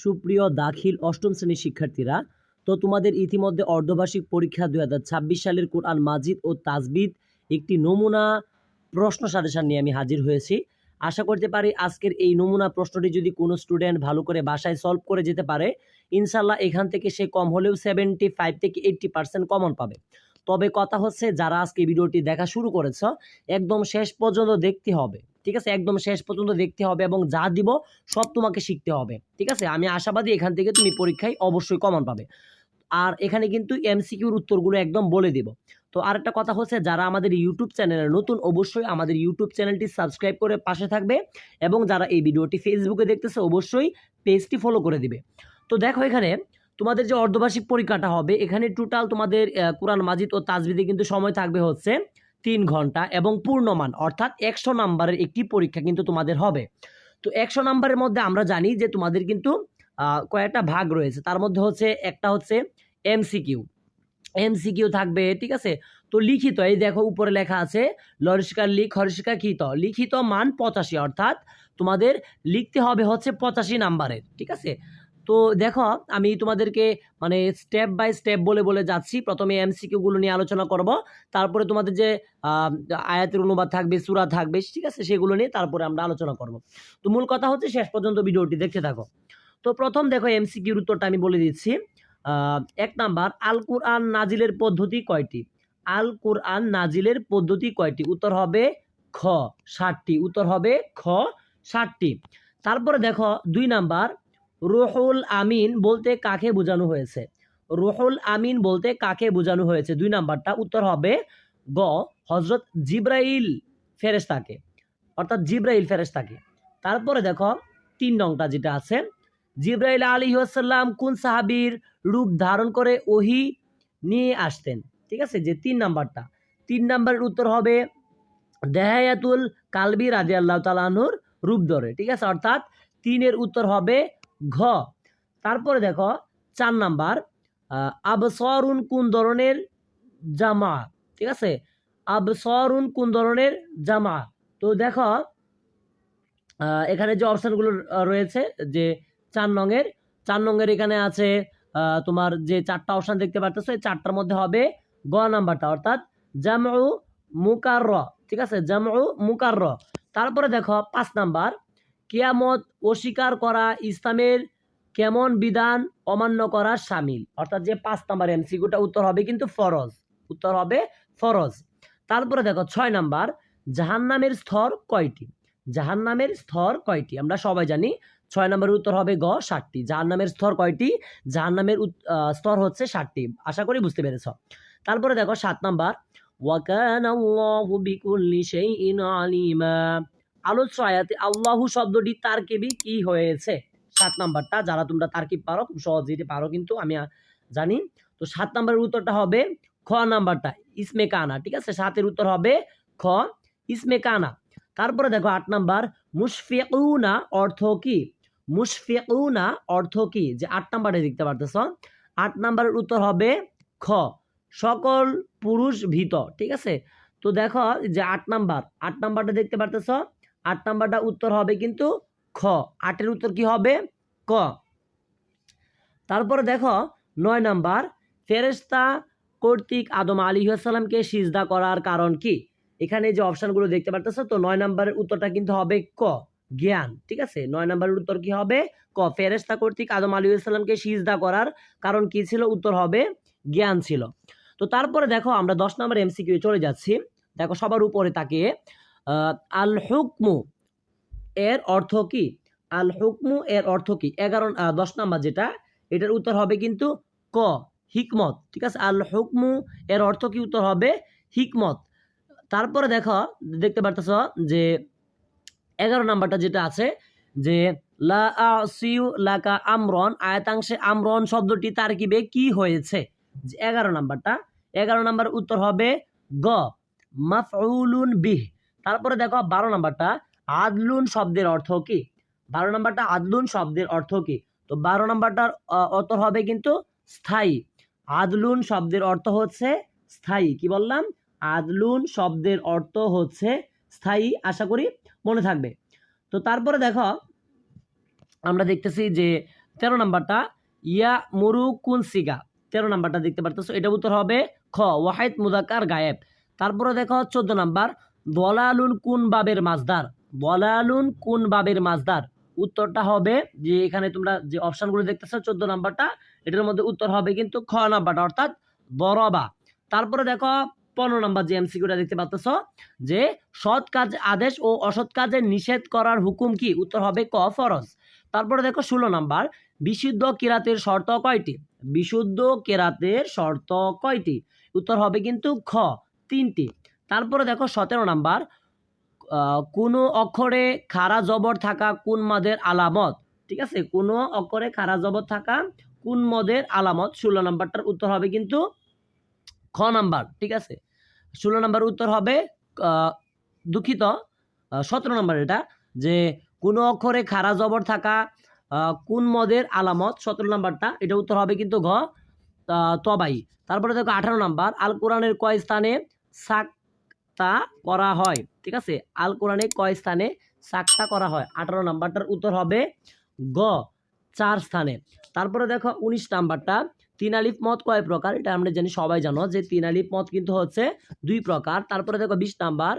সুপ্রিয় দাখিল অষ্টম শ্রেণীর শিক্ষার্থীরা, তো তোমাদের ইতিমধ্যে অর্ধবার্ষিক পরীক্ষা 2026 সালের কোরআন মাজিদ ও তাজবিদ একটি নমুনা প্রশ্ন সাজেশন নিয়ে আমি হাজির হয়েছি। আশা করতে পারি আজকের এই নমুনা প্রশ্নটি যদি কোনো স্টুডেন্ট ভালো করে বাসায় সলভ করে যেতে পারে, ইনশাল্লাহ এখান থেকে সে কম হলেও 75 থেকে 80% কমন পাবে। তবে কথা হচ্ছে, যারা আজকে ভিডিওটি দেখা শুরু করেছ একদম শেষ পর্যন্ত দেখতে হবে, ঠিক আছে? একদম শেষ পর্যন্ত দেখতে হবে এবং যা দিব সব তোমাকে শিখতে হবে, ঠিক আছে? আমি আশাবাদী এখান থেকে তুমি পরীক্ষায় অবশ্যই কমন পাবে। আর এখানে কিন্তু এমসিকিউর উত্তরগুলো একদম বলে দিব। তো আরেকটা কথা হচ্ছে, যারা আমাদের ইউটিউব চ্যানেলে নতুন অবশ্যই আমাদের ইউটিউব চ্যানেলটি সাবস্ক্রাইব করে পাশে থাকবে এবং যারা এই ভিডিওটি ফেসবুকে দেখতেছে অবশ্যই পেজটি ফলো করে দিবে। তো দেখো, এখানে তোমাদের যে অর্ধবার্ষিক পরীক্ষাটা হবে, এখানে টোটাল তোমাদের কোরআন মাজিদ ও তাজবিদে কিন্তু সময় থাকবে হচ্ছে 3 ঘন্টা এবং পূর্ণমান অর্থাৎ 100 নাম্বারের একটি পরীক্ষা কিন্তু তোমাদের হবে। তো 100 নাম্বারের মধ্যে আমরা জানি যে তোমাদের কিন্তু কয়েকটা ভাগ রয়েছে। তার মধ্যে হচ্ছে একটা হচ্ছে এমসিকিউ থাকবে, ঠিক আছে? তো লিখিত, এই দেখো উপরে লেখা আছে লরিষ্কার লিখ হরিষ্কার খিত, লিখিত মান 85, অর্থাৎ তোমাদের লিখতে হবে হচ্ছে 85 নাম্বারের, ঠিক আছে? তো দেখো, আমি তোমাদেরকে মানে স্টেপ বাই স্টেপ বলে বলে যাচ্ছি। প্রথমে এমসিকিউগুলো নিয়ে আলোচনা করব, তারপরে তোমাদের যে আয়াতের অনুবাদ থাকবে, সূরা থাকবে, ঠিক আছে, সেগুলো নিয়ে তারপরে আমরা আলোচনা করব। তো মূল কথা হচ্ছে শেষ পর্যন্ত ভিডিওটি দেখতে থাকো। তো প্রথম দেখো, এমসিকিউর উত্তরটা আমি বলে দিচ্ছি। 1 নাম্বার, আল কুরআন নাজিলের পদ্ধতি কয়টি? আল কুরআন নাজিলের পদ্ধতি কয়টি? উত্তর হবে খ 60টি। উত্তর হবে খ 60টি। তারপরে দেখো 2 নাম্বার, রুহুল আমিন বলতে কাকে বোঝানো হয়েছে? রুহুল আমিন বলতে কাকে বোঝানো হয়েছে? 2 নাম্বারটা উত্তর হবে গ হযরত জিবরাইল ফেরেশতাকে, অর্থাৎ জিবরাইল ফেরেশতাকে। তারপরে দেখো 3 নংটা যেটা আছে, জিবরাইল আলাইহিস সালাম কোন সাহাবীর রূপ ধারণ করে ওহী নিয়ে আসতেন? ঠিক আছে, যে 3 নাম্বারটা, 3 নাম্বারের উত্তর হবে দেহায়াতুল কালবি রাদিয়াল্লাহু তাআলা আনহুর রূপ ধরে, ঠিক আছে? অর্থাৎ 3 এর উত্তর হবে ঘ। তারপরে দেখো 4 নাম্বার, আবসরুন কোন ধরনের জামা? ঠিক আছে, আবসরুন কোন ধরনের জামা? তো দেখো এখানে যে অপশানগুলো রয়েছে, যে 4 নংয়ের এখানে আছে তোমার যে 4টা অপশান দেখতে পাচ্ছ, এই 4টার মধ্যে হবে গ নাম্বারটা, অর্থাৎ জামউ মুকারর, ঠিক আছে, জামউ মুকারর। তারপরে দেখো 5 নাম্বার, কিয়ামত অস্বীকার করা ইসলামের কেমন বিধান অমান্য করার শামিল? অর্থাৎ যে 5 নাম্বার এমসিকিউটা উত্তর হবে কিন্তু ফরজ, উত্তর হবে ফরজ। তারপরে দেখো 6 নাম্বার, জাহান্নামের স্তর কয়টি? জাহান্নামের স্তর কয়টি? আমরা সবাই জানি 6 নম্বরের উত্তর হবে গ 60টি। জাহান্নামের স্তর কয়টি? জাহান্নামের স্তর হচ্ছে 60টি। আশা করি বুঝতে পেরেছ। তারপরে দেখো 7 নাম্বার, ওয়া কানা আল্লাহু বিকুল্লি শাইইন আলিমা। আলোচ্য আয়াতে আল্লাহু শব্দটি তারকিবি কি হয়েছে? 7 নাম্বারটা, যারা তোমরা তারকিব পারো খুব সহজেই পারো কিন্তু আমি জানি। তো 7 নাম্বারের উত্তরটা হবে খ নাম্বারটা, ইসমে কানা, ঠিক আছে? 7 এর উত্তর হবে খ ইসমে কানা। তারপরে দেখো 8 নাম্বার, মুশফিকুনা অর্থ কি? মুশফিকুনা অর্থ কি? যে 8 নাম্বারে দেখতে পারতেছ, 8 নাম্বারের উত্তর হবে খ সকল পুরুষ ভীত, ঠিক আছে? তো দেখো যে 8 নাম্বারটা দেখতে পারতেছ, 8 নাম্বারটা উত্তর হবে কিন্তু খ, 8 এর উত্তর কি হবে? ক। তারপরে দেখো 9 নাম্বার, ফেরেশতা কর্তৃক আদম আলাইহিস সালামকে সিজদা করার কারণ কি? এখানে যে অপশনগুলো দেখতে পারতেছ, তো 9 নাম্বারের উত্তরটা কিন্তু হবে ক জ্ঞান, ঠিক আছে? 9 নাম্বারের উত্তর কি হবে? ক। ফেরেশতা কর্তৃক আদম আলাইহিস সালামকে সিজদা করার কারণ কি ছিল? উত্তর হবে জ্ঞান ছিল। তো তারপরে দেখো আমরা 10 নাম্বার এমসিকিউ চলে যাচ্ছি। দেখো সবার উপরে তাকিয়ে, আল হুকমু এর অর্থ কি? আল হুকমু এর অর্থ কি? 10 নাম্বার যেটা, এটার উত্তর হবে কিন্তু ক হিকমত, ঠিক আছে? আল হুকমু এর অর্থ কি? উত্তর হবে হিকমত। তারপরে দেখো দেখতে পারতেছ যে 11 নাম্বারটা যেটা আছে, যে লা আসিউ লাকা আমরন, আয়াতাংশে আমরন শব্দটি তারকিবে কি হয়েছে? 11 নাম্বারটা, 11 নাম্বার উত্তর হবে গ মাফউলুন বিহ। তারপরে দেখো 12 নাম্বারটা, আদলুন শব্দের অর্থ কি? 12 নাম্বারটা আদলুন শব্দের অর্থ কি? তো 12 নাম্বারটার উত্তর হবে কিন্তু স্থায়ী। আদলুন শব্দের অর্থ হচ্ছে স্থায়ী। কি বললাম? আদলুন শব্দের অর্থ হচ্ছে স্থায়ী। আশা করি মনে থাকবে। তো তারপরে দেখো আমরা দেখতেছি যে 13 নাম্বারটা ইয়া মুরু কুন সিগা, 13 নাম্বারটা দেখতে পারতেছো, এটা উত্তর হবে খ ওয়াহিদ মুযাক্কার গায়েব। তারপরে দেখো 14 নাম্বার দলালুন কুন বাবের মাজদার, দলালুন কুন বাবের মাজদার, উত্তরটা হবে যে এখানে তোমরা যে অপশনগুলো দেখতেছো 14 নাম্বারটা, এটার মধ্যে উত্তর হবে কিন্তু খ নাম্বারটা অর্থাৎ দরবা। তারপরে দেখো 15 নাম্বার যে এমসিকিউটা দেখতে পাচ্ছ যে সৎ কাজ আদেশ ও অসৎ কাজে নিষেধ করার হুকুম কি, উত্তর হবে ক ফরজ। তারপরে দেখো 16 নাম্বার বিশুদ্ধ কিরাতের শর্ত কয়টি, বিশুদ্ধ কেরাতের শর্ত কয়টি, উত্তর হবে কিন্তু খ 3টি। তারপরে দেখো 17 নাম্বার কোনো অক্ষরে খাড়া জবর থাকা কোন মদের আলামত, ঠিক আছে, কোনো অক্ষরে খাড়া জবর থাকা কোন মদের আলামত, 16 নাম্বারটার উত্তর হবে কিন্তু খ নাম্বার, ঠিক আছে। 16 নাম্বার উত্তর হবে দুঃখিত 17 নাম্বার, এটা যে কোনো অক্ষরে খাড়া জবর থাকা কোন মদের আলামত, 17 নাম্বারটা, এটা উত্তর হবে কিন্তু ঘ তবাই। তারপরে দেখো 18 নাম্বার আল কোরআনের কয় স্থানে সাক্তা করা হয়, ঠিক আছে, আল কোরআনে কয় স্থানে সাক্তা করা হয়, 18 নাম্বারটার উত্তর হবে গ 4 স্থানে। তারপরে দেখো 19 নাম্বারটা তিন আলিফ মত কয় প্রকার, এটা আমরা জানি, সবাই জানো যে তিন আলিফ মত কিন্তু হচ্ছে 2 প্রকার। তারপরে দেখো 20 নাম্বার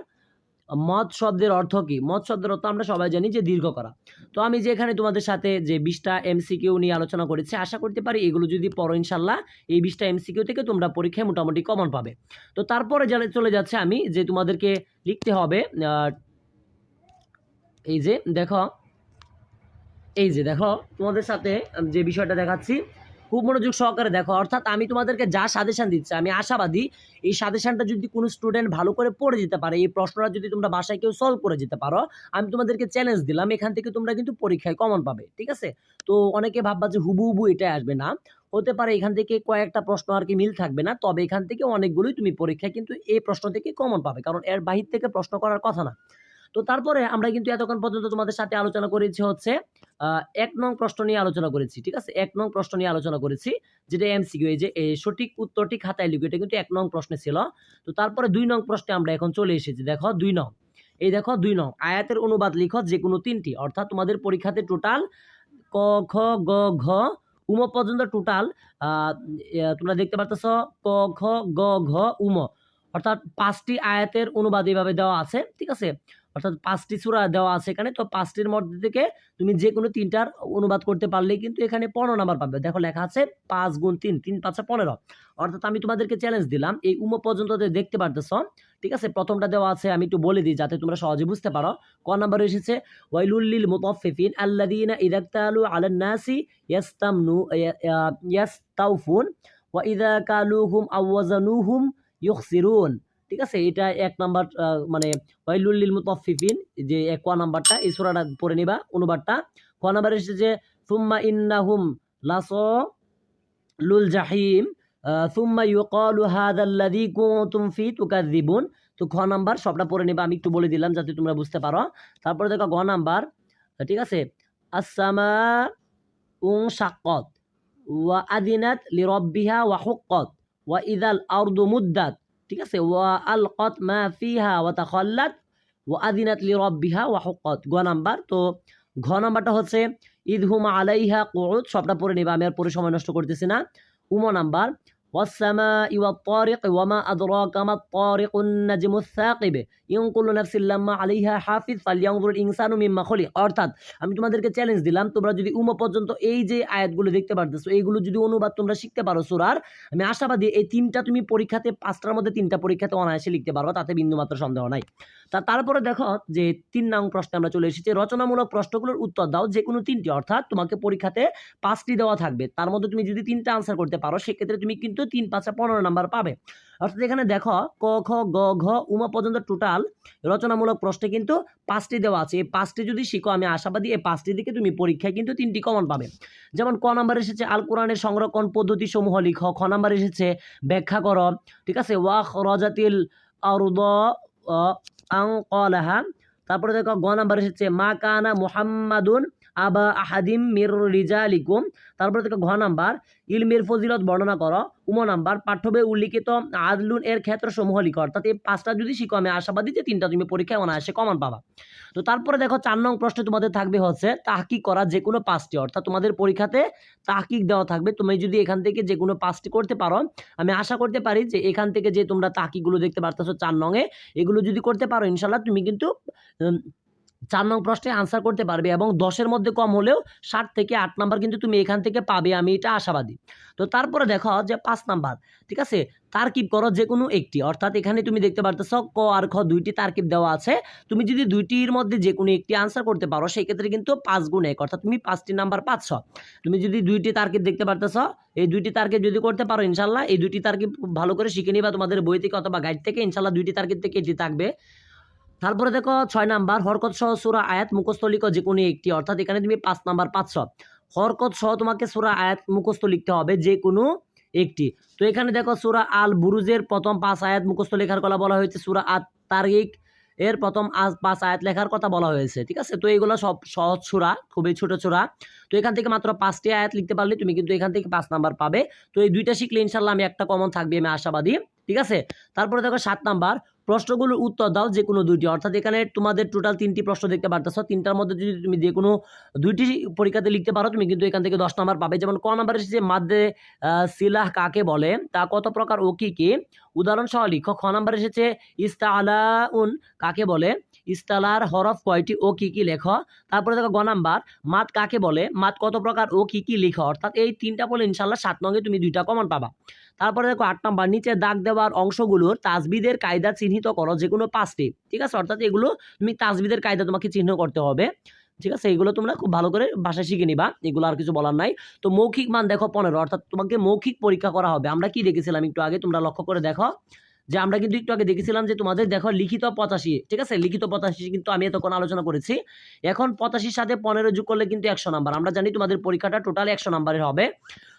মত শব্দের অর্থ কি, মত শব্দের অর্থ আমরা সবাই জানি যে দীর্ঘ করা। তো আমি যে এখানে তোমাদের সাথে যে 20টা এমসিকিউ নিয়ে আলোচনা করেছি, আশা করতে পারি এগুলো যদি পড়ো ইনশাল্লাহ এই 20টা এমসিকিউ থেকে তোমরা পরীক্ষায় মোটামুটি কমন পাবে। তো তারপরে চলে যাচ্ছে আমি যে তোমাদেরকে লিখতে হবে এই যে দেখো, এই যে দেখো তোমাদের সাথে যে বিষয়টা দেখাচ্ছি খুব মনোযোগ সহকারে দেখো, অর্থাৎ আমি তোমাদেরকে যা সাজেশন দিচ্ছি আমি আশাবাদী এই সাজেশনটা যদি কোনো স্টুডেন্ট ভালো করে পড়ে যেতে পারে, এই প্রশ্নটা যদি তোমরা বাসায় কেউ সলভ করে যেতে পারো, আমি তোমাদেরকে চ্যালেঞ্জ দিলাম এখান থেকে তোমরা কিন্তু পরীক্ষায় কমন পাবে, ঠিক আছে। তো অনেকে ভাববা যে হুবহু এটাই আসবে, না, হতে পারে এখান থেকে কয়েকটা প্রশ্ন আর কি মিল থাকবে না, তবে এখান থেকে অনেকগুলোই তুমি পরীক্ষায় কিন্তু এই প্রশ্ন থেকে কমন পাবে, কারণ এর বাহির থেকে প্রশ্ন করার কথা না। তো তারপরে আমরা কিন্তু এতক্ষণ পর্যন্ত তোমাদের সাথে আলোচনা করেছি হচ্ছে 1 নং প্রশ্ন নিয়ে আলোচনা করেছি, ঠিক আছে, 1 নং প্রশ্ন নিয়ে আলোচনা করেছি, যেটা এমসিকিউ, এই যে সঠিক উত্তরটি খাতায় লিখো, এটা কিন্তু 1 নং প্রশ্নে ছিল। তো তারপরে 2 নং প্রশ্নে আমরা এখন চলে এসেছি, দেখো 2 নং, এই দেখো 2 নং আয়াতের অনুবাদ লিখো যে কোনো 3টি, অর্থাৎ তোমাদের পরীক্ষাতে টোটাল ক খ গ ঘ উম পর্যন্ত টোটাল তোমরা দেখতে পারতেছ ক খ গ ঘ উম, অর্থাৎ 5টি আয়াতের অনুবাদ এইভাবে দেওয়া আছে, ঠিক আছে, অর্থাৎ 5টি সূরা দেওয়া আছে এখানে। তো 5টির মধ্যে থেকে তুমি যে কোনো 3টার অনুবাদ করতে পারলেই কিন্তু এখানে 15 নাম্বার পাবে। দেখো লেখা আছে 5 গুণ 3, 3 5 15, অর্থাৎ আমি তোমাদেরকে চ্যালেঞ্জ দিলাম এই উম পর্যন্ত দেখতে পারতেছ, ঠিক আছে। প্রথমটা দেওয়া আছে, আমি একটু বলে দিই যাতে তোমরা সহজে বুঝতে পারো। ক নাম্বারে এসেছে ওয়াইলুল লিল মুতাফফিফিন আল্লাযীনা ইযা ইক্তালু আলান নাসি ইয়াস্তাউফুন ওয়া ইযা কালুহুম আও ওয়াজানুহুম ইউখসিরুন, ঠিক আছে। এটা 1 নাম্বার, মানে ওয়াইলুল লিল মুতাফফিফিন যে ক নাম্বারটা, এই সূরাটা পড়ে নিবা অনুবাদটা। ক নাম্বারে এসেছে সুম্মা ইন্নাহুম লাসালুল জাহিম সুম্মা ইউকালু হাযাল্লাযী কুনতুম ফি তুকাযযিবুন। তো খ নাম্বার সবটা পড়ে নিবা, আমি একটু বলে দিলাম যাতে তোমরা বুঝতে পারো। তারপরে দেখো গ নাম্বার, ঠিক আছে, আসসামাউ শাক্কাত ওয়া আযিনাত লিরাব্বিহা ওয়া হুক্কাত ওয়া ইযাল আরদু মুদ্দাত, ঠিক আছে, ওয়া আলকাত মা ফিহা ওয়া তাখাল্লাত ওয়া আযিনাত লিরাব্বিহা ওয়া হুক্কাত, গ নাম্বার। তো ঘ নাম্বারটা হচ্ছে ইদহুম আলাইহা কুউদ, সবটা পড়ে নিবা, আমি আর পরে সময় নষ্ট করতেছি না। উম নাম্বার ওয়াস-সামাই ওয়াত-তারিক ওয়া মা আদরাকা মাত-তারিকুন নাজমুস সাকিব ইন কুল্লু নাফসিন লাম্মা আলাইহা হাফিজ ফালইয়ানজুরিল ইনসানু মিম্মা খুলিক, অর্থাৎ আমি তোমাদেরকে চ্যালেঞ্জ দিলাম তোমরা যদি উম পর্যন্ত এই যে আয়াতগুলো দেখতে পারতেছো এইগুলো যদি অনুবাদ তোমরা শিখতে পারো সূরার, আমি আশাবাদী এই 3টা তুমি পরীক্ষাতে 5টার মধ্যে 3টা পরীক্ষাতে অনায়াসে লিখতে পারো, তাতে বিন্দুমাত্র সন্দেহ নাই। তারপরে দেখো যে 3 নং প্রশ্নে আমরা চলে এসেছি, রচনামূলক প্রশ্নগুলোর উত্তর দাও যে কোনো 3টি, অর্থাৎ তোমাকে পরীক্ষাতে 5টি দেওয়া থাকবে, তার মধ্যে তুমি যদি 3টা আনসার করতে পারো সেক্ষেত্রে তুমি কিন্তু 3 5 15 নাম্বার পাবে। অর্থাৎ এখানে দেখো ক খ গ ঘ উমা পর্যন্ত টোটাল রচনামূলক প্রশ্নে কিন্তু 5টি দেওয়া আছে, এই 5টি যদি শিখো আমি আশাবাদী এই 5টি দিকে তুমি পরীক্ষায় কিন্তু 3টি কমন পাবে। যেমন ক নাম্বার এসেছে আল কোরআনের সংরক্ষণ পদ্ধতি সমূহ লিখো, খ নাম্বার এসেছে ব্যাখ্যা করো, ঠিক আছে, ওয়া খরাজাতিল আরদ আনকালাহা। তারপরে দেখো গ নাম্বার এসেছে মা কানা মুহাম্মাদুন আবা আহাদিম মির রিজালিকুম। তারপরে থেকে ঘ নাম্বার ইলমের ফজিলত বর্ণনা করো। উম নাম্বার পাঠ্যবে উল্লিখিত আদলুন এর ক্ষেত্রসমূহ লিখো। অর্থাৎ এই 5টা যদি শিখো আমি আশাবাদী যে 3টা তুমি পরীক্ষায় অনায়াসে কমন পাবা। তো তারপরে দেখো 4 নং প্রশ্নে তোমাদের থাকবে হচ্ছে তাহকিক করা যে কোনো 5টি, অর্থাৎ তোমাদের পরীক্ষাতে তাহকিক দেওয়া থাকবে। তুমি যদি এখান থেকে যে কোনো 5টি করতে পারো, আমি আশা করতে পারি যে এখান থেকে যে তোমরা তাহকিকগুলো দেখতে পারতেছো 4 নং এ, এগুলো যদি করতে পারো ইনশাল্লাহ তুমি কিন্তু 4 নং প্রশ্নে আনসার করতে পারবে এবং 10-এর মধ্যে কম হলেও 7 থেকে 8 নাম্বার কিন্তু তুমি এখান থেকে পাবে, আমি এটা আশাবাদী। তো তারপরে দেখো যে 5 নাম্বার, ঠিক আছে, তারকিব করো যে কোনো একটি। অর্থাৎ এখানে তুমি দেখতে পারতেছো ক আর খ 2টি তারকিব দেওয়া আছে। তুমি যদি 2টির মধ্যে যে কোনো একটি আনসার করতে পারো সেই ক্ষেত্রে কিন্তু 5 গুণ 1, অর্থাৎ তুমি 5টি নাম্বার পাচ্ছ। তুমি যদি 2টি তারকিব দেখতে পারতেছো, এই 2টি তারকিব যদি করতে পারো ইনশাল্লাহ, এই 2টি তারকিব ভালো করে শিখে নিবা তোমাদের বই থেকে অথবা গাইড থেকে, ইনশাল্লাহ 2টি তারকিব থেকে এটি থাকবে। তারপরে দেখো 6 নাম্বার হরকত সহ সূরা আয়াত মুখস্থ লিখো যে কোনো একটি। অর্থাৎ এখানে তুমি 5 নাম্বার পাচ্ছ। হরকত সহ তোমাকে সূরা আয়াত মুখস্থ লিখতে হবে যে কোনো একটি। তো এখানে দেখো সূরা আল বুরুজের প্রথম 5 আয়াত মুখস্থ লেখার কথা বলা হয়েছে, সূরা আত তারিক এর প্রথম 5 আয়াত লেখার কথা বলা হয়েছে, ঠিক আছে। তো এগুলো সব সহজ সূরা, খুবই ছোট সূরা। তো এখান থেকে মাত্র 5টি আয়াত লিখতে পারলে তুমি কিন্তু এখান থেকে 5 নাম্বার পাবে। তো এই 2টা শিখলে ইনশাল্লাহ আমি একটা কমন থাকবে, আমি আশাবাদী, ঠিক আছে। তারপরে দেখো 7 নাম্বার প্রশ্নগুলোর উত্তর দাও যে কোনো 2টি। অর্থাৎ এখানে তোমাদের টোটাল 3টি প্রশ্ন দেখতে পারতেছো, 3টার মধ্যে যদি তুমি যে কোনো 2টি পরীক্ষাতে লিখতে পারো তুমি কিন্তু এখান থেকে 10 নাম্বার পাবে। যেমন ক নাম্বার এসেছে মাদ্দে সিলাহ কাকে বলে, তা কত প্রকার ও কি কি, উদাহরণ সহ লিখো। খ নাম্বার এসেছে ইস্তালাউন কাকে বলে, ইস্তালার হরফ কয়টি ও কি কি লেখো। তারপরে দেখো গ নাম্বার মাদ কাকে বলে, মাদ কত প্রকার ও কি কি লিখো। অর্থাৎ এই 3টা বলে ইনশাল্লাহ 7 নঙ্গে তুমি 2টা কমন পাবা। তারপরে দেখো 8 নাম্বার নিচে দাগ দেওয়ার অংশগুলোর তাজবিদের কায়দা চিহ্নিত করো যে কোনো 5টি, ঠিক আছে। অর্থাৎ এগুলো তুমি তাজবিদের কায়দা তোমাকে চিহ্ন করতে হবে, ঠিক আছে। এগুলো তোমরা খুব ভালো করে ভাষা শিখে নিবা, এগুলো আর কিছু বলার নাই। তো মৌখিক মান দেখো 15, অর্থাৎ তোমাকে মৌখিক পরীক্ষা করা হবে। আমরা কি দেখেছিলাম একটু আগে, তোমরা লক্ষ্য করে দেখো যে আমরা কিন্তু একটু আগে দেখেছিলাম যে তোমাদের দেখো লিখিত 85, ঠিক আছে, লিখিত 85 কিন্তু আমি এতক্ষণ আলোচনা করেছি। এখন 85 সাথে 15 যোগ করলে কিন্তু 100 নাম্বার। আমরা জানি তোমাদের পরীক্ষাটা টোটাল 100 নাম্বারের হবে।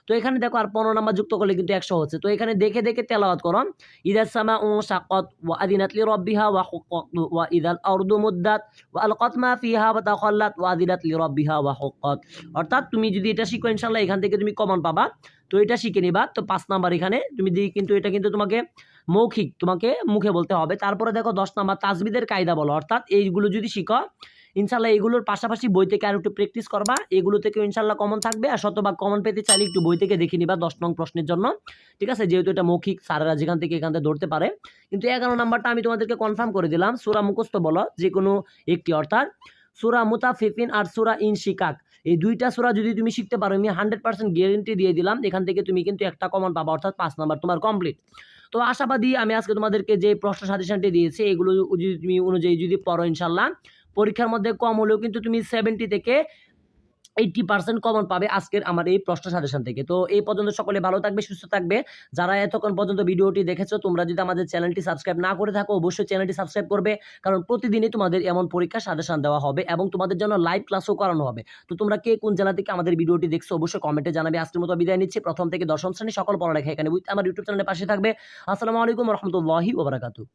তো এখানে দেখো আর 15 নাম্বার যুক্ত করলে কিন্তু 100 হচ্ছে। তো এখানে দেখে দেখে তেলাওয়াত করো। ইদাস সামাউ শাক্কাত ওয়া আযিনাত লিরাব্বিহা ওয়া হুক্কাত ওয়া ইদাল আরদু মুদ্দাত ওয়া আলকাত মা ফিহা ওয়া তাখাল্লাত ওয়া আযিনাত লিরাব্বিহা ওয়া হুক্কাত। অর্থাৎ তুমি যদি এটা শিখো ইনশাআল্লাহ এখান থেকে তুমি কমন পাবা। তো এটা শিখে নিবা। তো 5 নাম্বার এখানে তুমি কিন্তু এটা কিন্তু তোমাকে মৌখিক, তোমাকে মুখে বলতে হবে। তারপরে দেখো 10 নাম্বার তাজবিদের কায়দা বলো। অর্থাৎ এইগুলো যদি শিখো ইনশাল্লাহ এগুলোর পাশাপাশি বই থেকে আর একটু প্র্যাকটিস করবা, এগুলো থেকে ইনশাল্লাহ কমন থাকবে। আর শতভাগ কমন পেতে চাইলে একটু বই থেকে দেখে নিবা 10 নং প্রশ্নের জন্য, ঠিক আছে, যেহেতু এটা মৌখিক স্যারেরা যেখান থেকে এখান থেকে ধরতে পারে। কিন্তু 11 নাম্বারটা আমি তোমাদেরকে কনফার্ম করে দিলাম, সূরা মুখস্থ বলো যে কোনো একটি। অর্থাৎ সূরা মুতাফিফিন আর সূরা ইনশিকাক, এই 2টা সূরা যদি তুমি শিখতে পারো আমি 100% গ্যারান্টি দিয়ে দিলাম এখান থেকে তুমি কিন্তু একটা কমন পাবা, অর্থাৎ 5 নাম্বার তোমার কমপ্লিট। তো আশাবাদী আমি আজকে তোমাদেরকে যে প্রশ্ন সাজেশনটি দিয়েছি এগুলো যদি তুমি অনুযায়ী যদি পড়ো ইনশাল্লাহ পরীক্ষার মধ্যে কম হলেও কিন্তু তুমি 70 থেকে 80% কমন পাবে আজকের আমার এই প্রশ্ন সাজেশন থেকে। তো এই পর্যন্ত সকলে ভালো থাকবে, সুস্থ থাকবে। যারা এতক্ষণ পর্যন্ত ভিডিওটি দেখেছো তোমরা যদি আমাদের চ্যানেলটি সাবস্ক্রাইব না করে থাকো অবশ্যই চ্যানেলটি সাবস্ক্রাইব করবে, কারণ প্রতিদিনই তোমাদের এমন পরীক্ষা সাজেশন দেওয়া হবে এবং তোমাদের জন্য লাইভ ক্লাসও করানো হবে। তো তোমরা কে কোন জেলা থেকে আমাদের ভিডিওটি দেখছো অবশ্যই কমেন্টে জানাবে। আজকের মতো বিদায় নিচ্ছি, প্রথম থেকে দশম শ্রেণী সকল পড়ালেখা এখানে আমার ইউটিউব চ্যানেলের পাশে থাকবে। আসসালামু আলাইকুম ওয়া রাহমাতুল্লাহি ওয়া বারাকাতুহু।